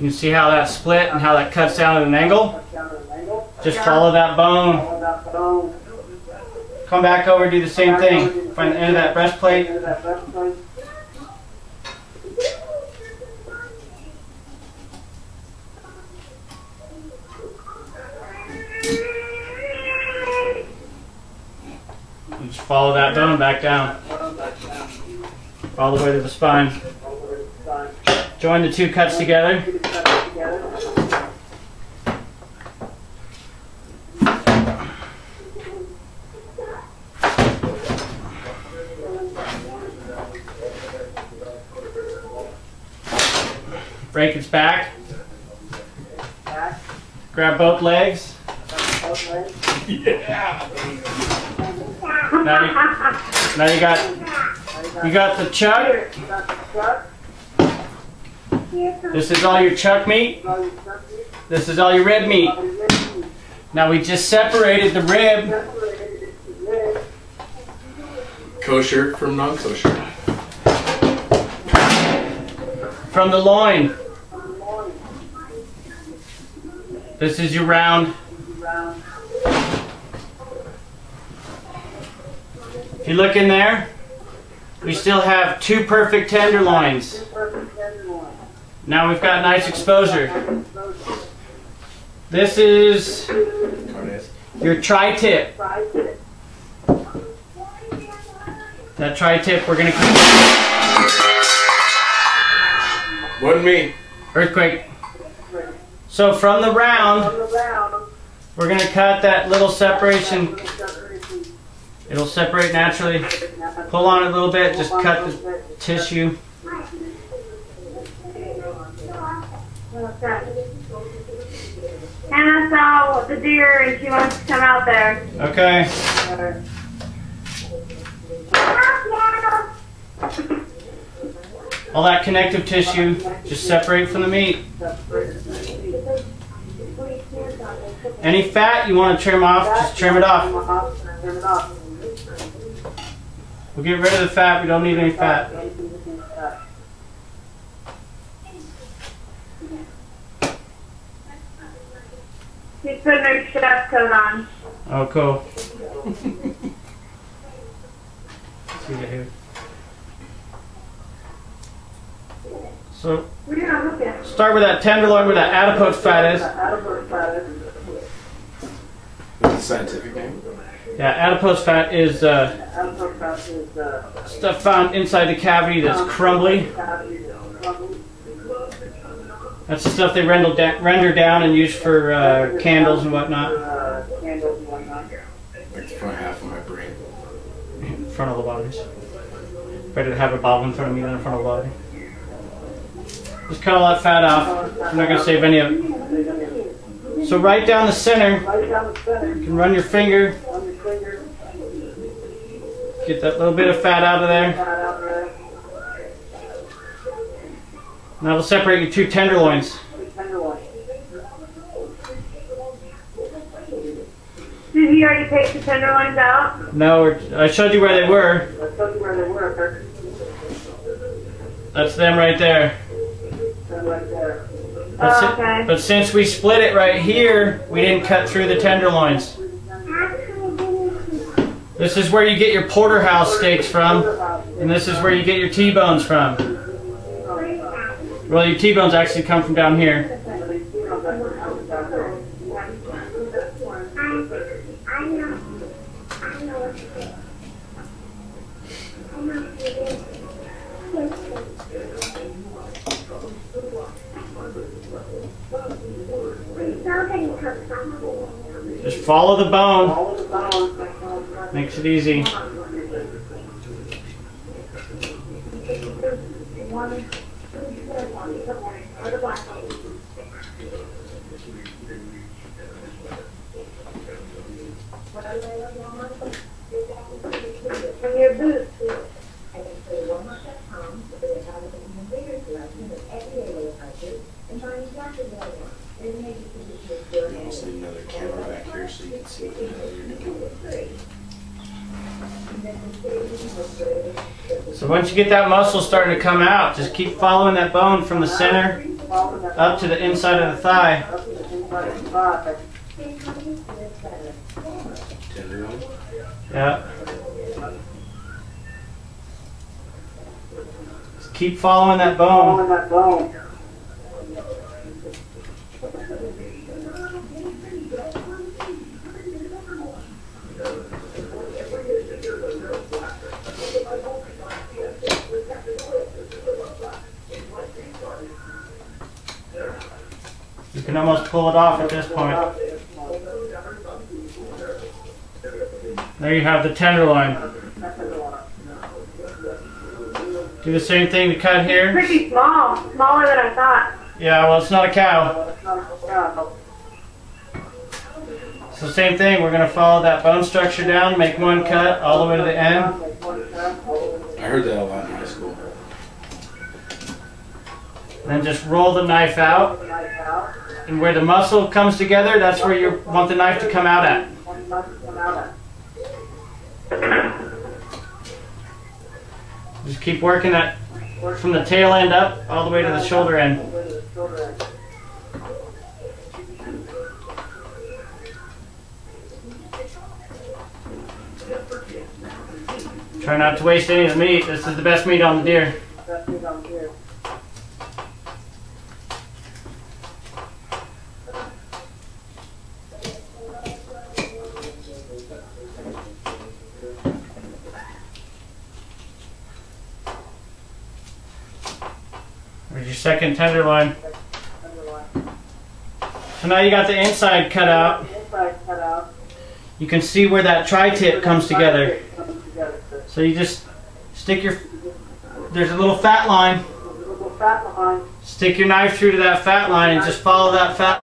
You can see how that split and how that cuts down at an angle. Just follow that bone. Come back over, do the same thing. Find the end of that breastplate. And just follow that bone back down. All the way to the spine. Join the two cuts together. Break its back. Grab both legs. Yeah. Now you got the chuck. This is all your chuck meat. This is all your rib meat. Now we just separated the rib. Kosher from non-kosher. From the loin. This is your round. If you look in there, we still have two perfect tenderloins. Now we've got nice exposure. This is your tri-tip. That tri-tip we're going to keep. Wasn't me. Earthquake. So from the round, we're going to cut that little separation. It'll separate naturally. Pull on it a little bit, just cut the tissue. Hannah saw the deer and she wants to come out there. Okay. All that connective tissue, just separate from the meat. Any fat you want to trim off, just trim it off. We'll get rid of the fat, we don't need any fat. She's putting her chef coat on. Oh, cool. See that here. So, start with that tenderloin where that adipose fat is. What's the scientific name? Yeah, adipose fat is stuff found inside the cavity that's crumbly. That's the stuff they render down and use for candles and whatnot. Like the front half of my brain. In front of the bodies. Better to have a bottle in front of me than in front of the body. Just cut all that fat off. I'm not going to save any of it. So right down the center, you can run your finger. Get that little bit of fat out of there. And that'll separate your two tenderloins. Did you already take the tenderloins out? No, I showed you where they were. That's them right there. But since we split it right here, we didn't cut through the tenderloins. This is where you get your porterhouse steaks from, and this is where you get your T-bones from. Well, your T-bones actually come from down here. Just follow the bone. Makes it easy. From your boots. Almost need another camera back here so you can see what the hell you're doing. So once you get that muscle starting to come out, just keep following that bone from the center. up to the inside of the thigh. Tenderloin. Yeah. Just keep following that bone. You can almost pull it off at this point. There you have the tenderloin. Do the same thing to cut here. Pretty small, smaller than I thought. Yeah, well, it's not a cow. So same thing, we're going to follow that bone structure down, make one cut all the way to the end. I heard that a lot in high school. Then just roll the knife out. And where the muscle comes together, that's where you want the knife to come out at. Just keep working that from the tail end up all the way to the shoulder end. Try not to waste any of the meat. This is the best meat on the deer. There's your second tenderloin. So now you got the inside cut out. You can see where that tri-tip comes together. So you just stick your, there's a little fat line. Stick your knife through to that fat line and just follow that fat